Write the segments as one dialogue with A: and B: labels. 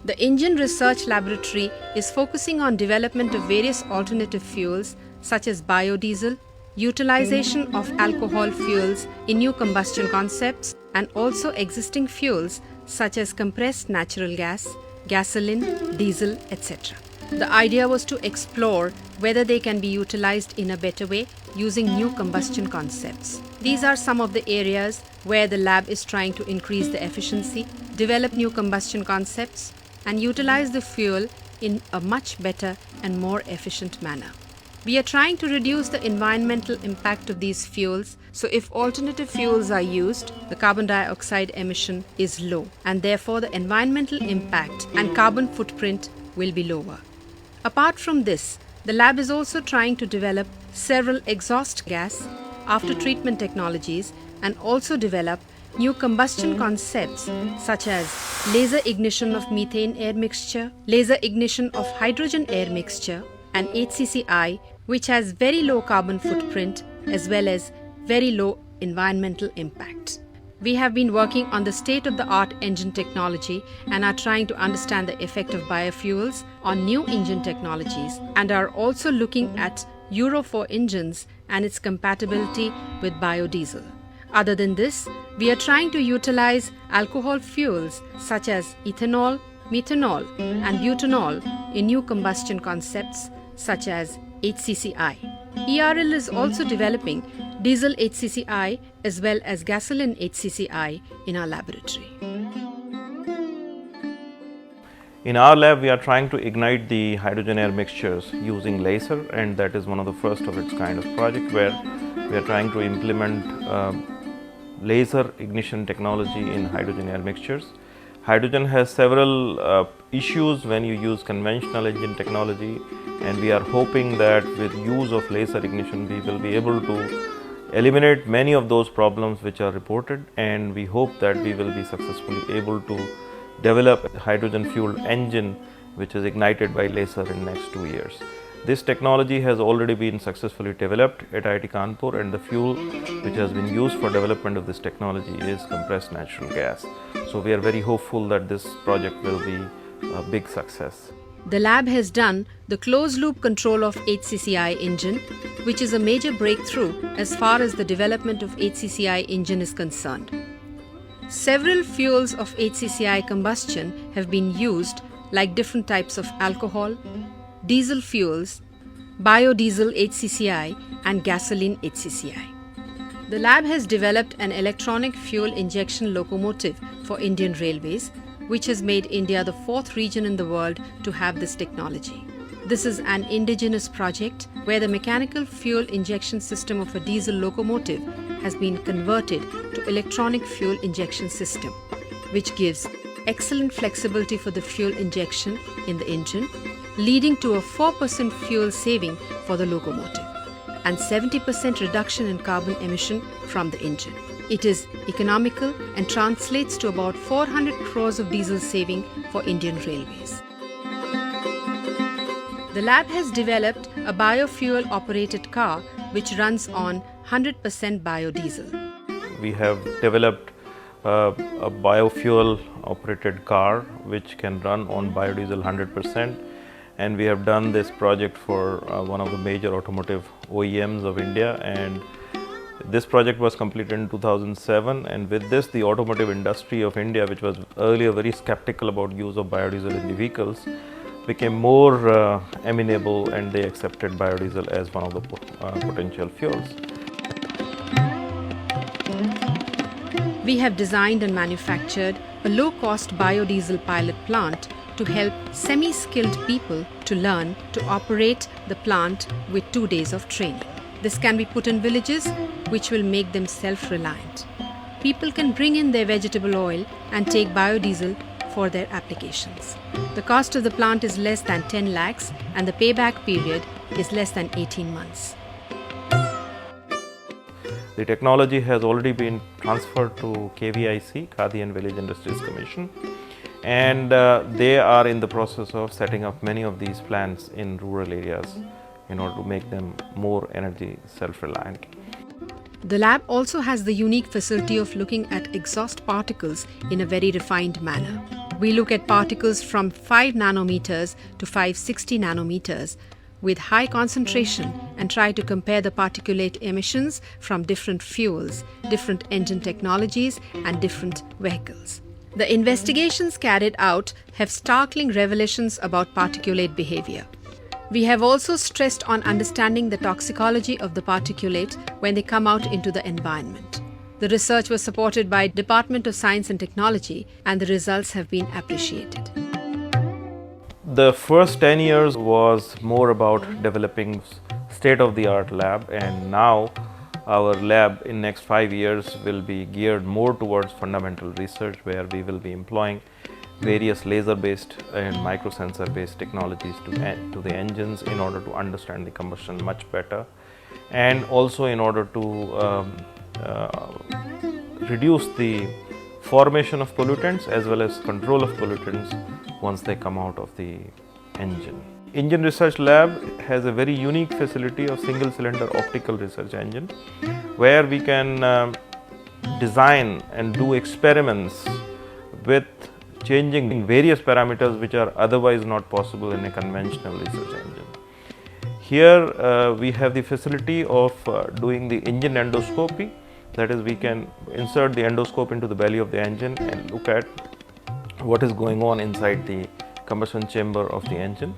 A: The Engine Research Laboratory is focusing on development of various alternative fuels such as biodiesel, utilization of alcohol fuels in new combustion concepts, and also existing fuels such as compressed natural gas, gasoline, diesel, etc. The idea was to explore whether they can be utilized in a better way using new combustion concepts. These are some of the areas where the lab is trying to increase the efficiency, develop new combustion concepts, and utilize the fuel in a much better and more efficient manner. We are trying to reduce the environmental impact of these fuels, so if alternative fuels are used, the carbon dioxide emission is low, and therefore the environmental impact and carbon footprint will be lower. Apart from this, the lab is also trying to develop several exhaust gas after treatment technologies and also develop new combustion concepts such as laser ignition of methane air mixture, laser ignition of hydrogen air mixture, and HCCI, which has very low carbon footprint as well as very low environmental impact. We have been working on the state-of-the-art engine technology and are trying to understand the effect of biofuels on new engine technologies, and are also looking at Euro 4 engines and its compatibility with biodiesel. Other than this, we are trying to utilize alcohol fuels such as ethanol, methanol, and butanol in new combustion concepts such as HCCI. ERL is also developing diesel HCCI as well as gasoline HCCI in our laboratory.
B: In our lab, we are trying to ignite the hydrogen air mixtures using laser, and that is one of the first of its kind of project where we are trying to implement laser ignition technology in hydrogen air mixtures. Hydrogen has several issues when you use conventional engine technology, and we are hoping that with use of laser ignition we will be able to eliminate many of those problems which are reported, and we hope that we will be successfully able to develop a hydrogen fueled engine which is ignited by laser in next 2 years. This technology has already been successfully developed at IIT Kanpur, and the fuel which has been used for development of this technology is compressed natural gas. So we are very hopeful that this project will be a big success.
A: The lab has done the closed-loop control of HCCI engine, which is a major breakthrough as far as the development of HCCI engine is concerned. Several fuels of HCCI combustion have been used, like different types of alcohol, diesel fuels, biodiesel HCCI, and gasoline HCCI. The lab has developed an electronic fuel injection locomotive for Indian Railways, which has made India the 4th region in the world to have this technology. This is an indigenous project where the mechanical fuel injection system of a diesel locomotive has been converted to electronic fuel injection system, which gives excellent flexibility for the fuel injection in the engine, leading to a 4% fuel saving for the locomotive and 70% reduction in carbon emission from the engine. It is economical and translates to about 400 crores of diesel saving for Indian Railways. The lab has developed a biofuel operated car which runs on 100% biodiesel.
B: We have developed a biofuel operated car which can run on biodiesel 100%, and we have done this project for one of the major automotive OEMs of India, and this project was completed in 2007, and with this the automotive industry of India, which was earlier very skeptical about use of biodiesel in the vehicles, became more amenable, and they accepted biodiesel as one of the potential fuels.
A: We have designed and manufactured a low-cost biodiesel pilot plant to help semi-skilled people to learn to operate the plant with 2 days of training. This can be put in villages, which will make them self-reliant. People can bring in their vegetable oil and take biodiesel for their applications. The cost of the plant is less than 10 lakhs and the payback period is less than 18 months.
B: The technology has already been transferred to KVIC, Khadi and Village Industries Commission, and they are in the process of setting up many of these plants in rural areas in order to make them more energy self-reliant.
A: The lab also has the unique facility of looking at exhaust particles in a very refined manner. We look at particles from 5 nanometers to 560 nanometers with high concentration and try to compare the particulate emissions from different fuels, different engine technologies, and different vehicles. The investigations carried out have startling revelations about particulate behavior. We have also stressed on understanding the toxicology of the particulate when they come out into the environment. The research was supported by Department of Science and Technology, and the results have been appreciated.
B: The first 10 years was more about developing state-of-the-art lab, and now our lab in next 5 years will be geared more towards fundamental research, where we will be employing various laser-based and microsensor-based technologies to the engines in order to understand the combustion much better, and also in order to reduce the formation of pollutants as well as control of pollutants once they come out of the engine. Engine Research Lab has a very unique facility of single cylinder optical research engine, where we can design and do experiments with changing various parameters which are otherwise not possible in a conventional research engine. Here we have the facility of doing the engine endoscopy. That is, we can insert the endoscope into the belly of the engine and look at what is going on inside the combustion chamber of the engine.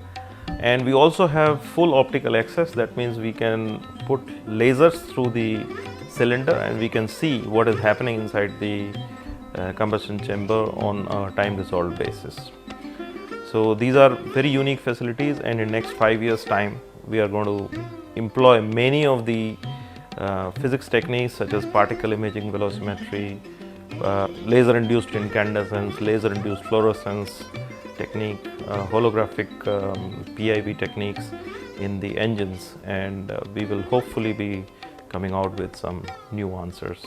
B: And we also have full optical access. That means we can put lasers through the cylinder and we can see what is happening inside the combustion chamber on a time resolved basis. So these are very unique facilities, and in next 5 years time we are going to employ many of the physics techniques such as particle imaging velocimetry, laser induced incandescence, laser induced fluorescence technique, holographic PIV techniques in the engines, and we will hopefully be coming out with some new answers.